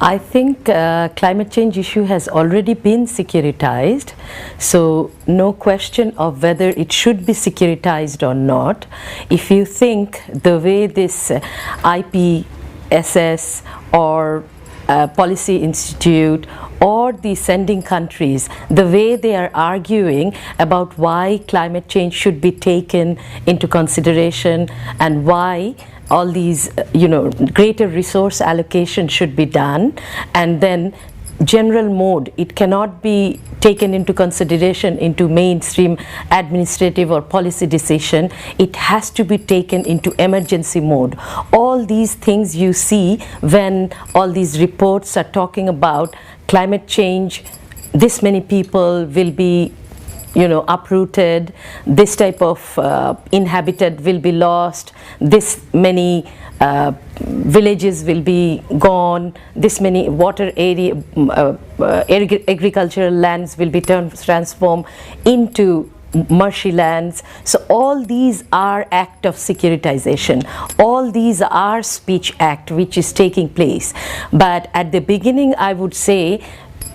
I think climate change issue has already been securitized, so no question of whether it should be securitized or not. If you think the way this IPSS or Policy Institute or the sending countries, the way they are arguing about why climate change should be taken into consideration and why all these greater resource allocation should be done, and then general mode, it cannot be taken into consideration into mainstream administrative or policy decision. It has to be taken into emergency mode. All these things you see when all these reports are talking about climate change, this many people will be uprooted, this type of inhabited will be lost, this many villages will be gone, this many water area, agricultural lands will be transformed into marshy lands. So all these are act of securitization. All these are speech act which is taking place. But at the beginning, I would say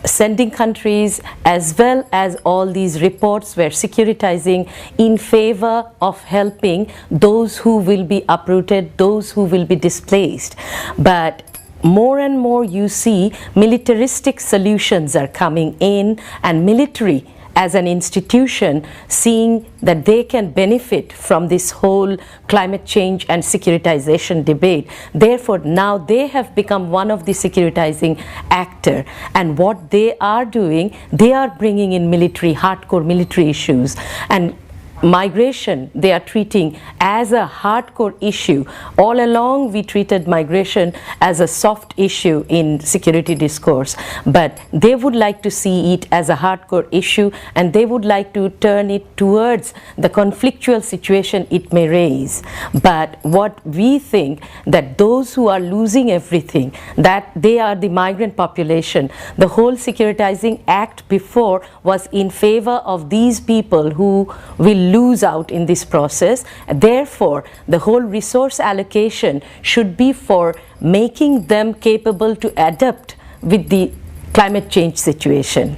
sending countries as well as all these reports were securitizing in favor of helping those who will be uprooted, those who will be displaced. But more and more you see militaristic solutions are coming in, and military as an institution seeing that they can benefit from this whole climate change and securitization debate. Therefore, now they have become one of the securitizing actor, and what they are doing, they are bringing in military, hardcore military issues, and migration they are treating as a hardcore issue. All along we treated migration as a soft issue in security discourse, but they would like to see it as a hardcore issue, and they would like to turn it towards the conflictual situation it may raise. But what we think, that those who are losing everything, that they are the migrant population. The whole securitizing act before was in favor of these people who will lose out in this process. Therefore, the whole resource allocation should be for making them capable to adapt with the climate change situation.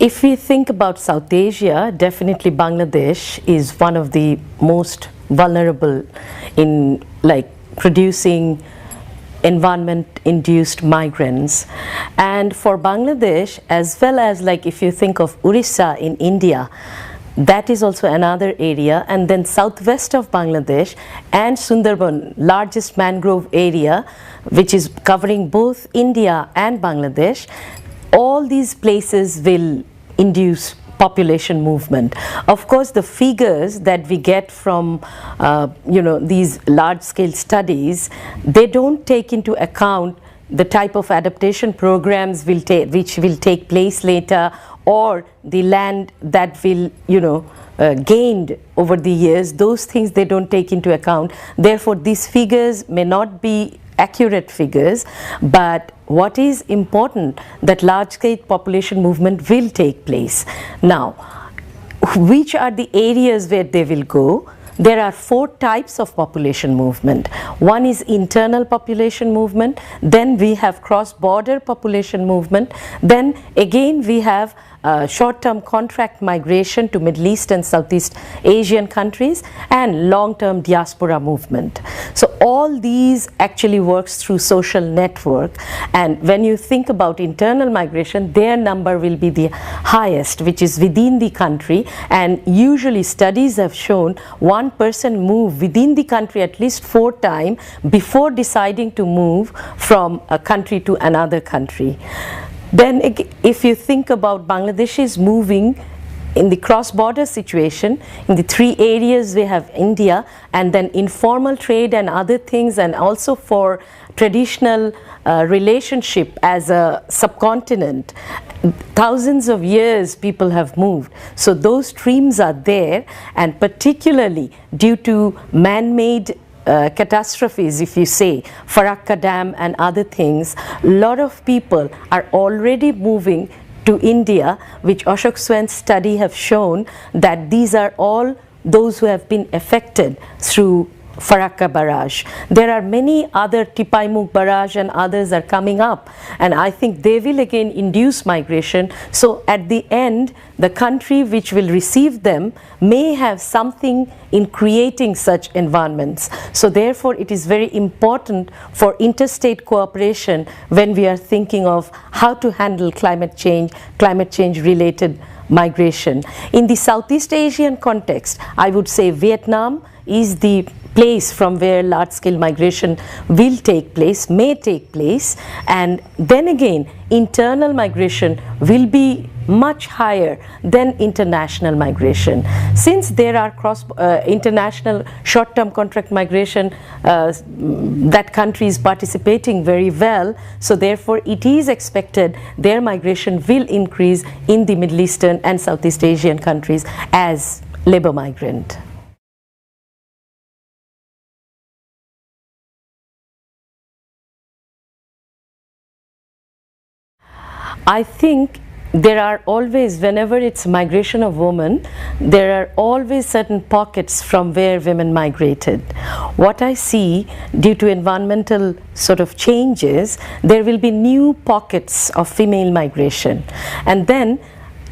If we think about South Asia, definitely Bangladesh is one of the most vulnerable in producing environment-induced migrants. And for Bangladesh, as well as if you think of Orissa in India, that is also another area, and then southwest of Bangladesh and Sundarban, largest mangrove area, which is covering both India and Bangladesh. All these places will induce population movement. Of course, the figures that we get from these large-scale studies, they don't take into account the type of adaptation programs which will take place later, or the land that will gained over the years. Those things they don't take into account. Therefore, these figures may not be accurate figures, but what is important, that large-scale population movement will take place. Now, which are the areas where they will go? There are 4 types of population movement. One is internal population movement, then we have cross-border population movement, then again we have short-term contract migration to Middle East and Southeast Asian countries, and long-term diaspora movement. So all these actually works through social network, and when you think about internal migration, their number will be the highest, which is within the country, and usually studies have shown one person move within the country at least 4 times before deciding to move from a country to another country. Then if you think about Bangladesh is moving in the cross-border situation, in the 3 areas we have India, and then informal trade and other things, and also for traditional relationship as a subcontinent. Thousands of years people have moved. So those streams are there, and particularly due to man-made catastrophes, if you say Farakka Dam and other things, a lot of people are already moving to India, which Ashok Swen's study have shown that these are all those who have been affected through Farakka barrage. There are many other, Tipaimukh barrage and others are coming up, and I think they will again induce migration. So at the end, the country which will receive them may have something in creating such environments. So therefore it is very important for interstate cooperation when we are thinking of how to handle climate change related migration. In the Southeast Asian context, I would say Vietnam is the place from where large-scale migration will take place, may take place, and then again internal migration will be much higher than international migration. Since there are international short-term contract migration that country is participating very well, so therefore it is expected their migration will increase in the Middle Eastern and Southeast Asian countries as labor migrant. I think there are always, whenever it's migration of women, there are always certain pockets from where women migrated. What I see, due to environmental sort of changes, there will be new pockets of female migration. And then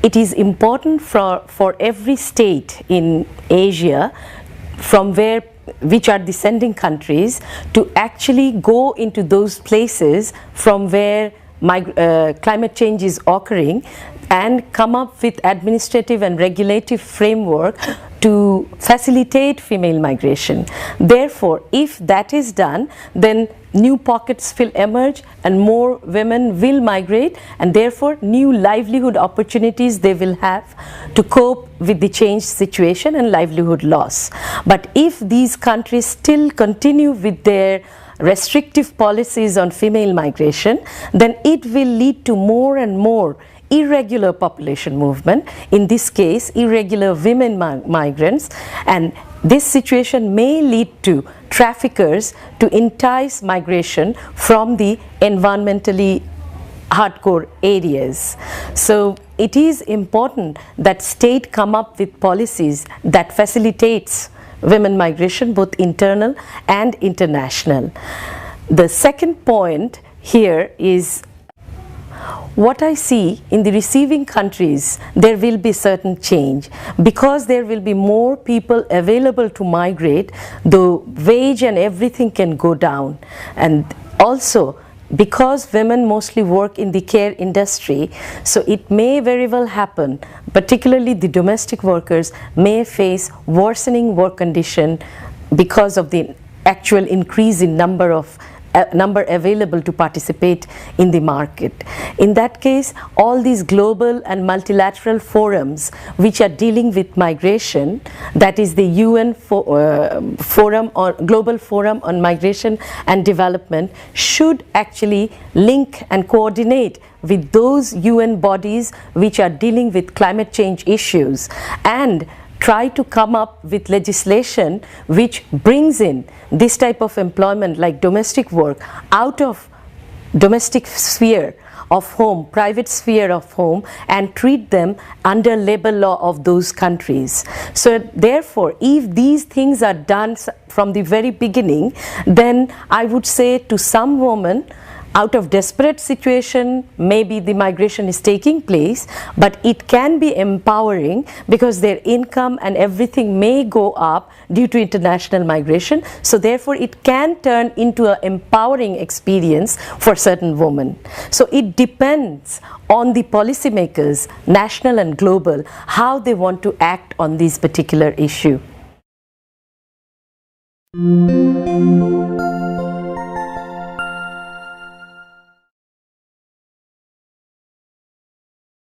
it is important for every state in Asia from which are descending countries to actually go into those places from where climate change is occurring and come up with administrative and regulative framework to facilitate female migration. Therefore, if that is done, then new pockets will emerge and more women will migrate, and therefore new livelihood opportunities they will have to cope with the changed situation and livelihood loss. But if these countries still continue with their restrictive policies on female migration, then it will lead to more and more irregular population movement, in this case irregular women migrants, and this situation may lead to traffickers to entice migration from the environmentally hardcore areas. So it is important that state come up with policies that facilitates women migration, both internal and international. The second point here is what I see in the receiving countries, there will be certain change because there will be more people available to migrate. The wage and everything can go down, and also because women mostly work in the care industry, so it may very well happen, particularly the domestic workers may face worsening work condition because of the actual increase in number available to participate in the market. In that case, all these global and multilateral forums which are dealing with migration, that is the UN forum or Global Forum on Migration and Development, should actually link and coordinate with those UN bodies which are dealing with climate change issues and try to come up with legislation which brings in this type of employment like domestic work out of domestic sphere of home, private sphere of home, and treat them under labor law of those countries. So therefore, if these things are done from the very beginning, then I would say to some women, out of desperate situation, maybe the migration is taking place, but it can be empowering because their income and everything may go up due to international migration. So therefore it can turn into an empowering experience for certain women. So it depends on the policymakers, national and global, how they want to act on this particular issue.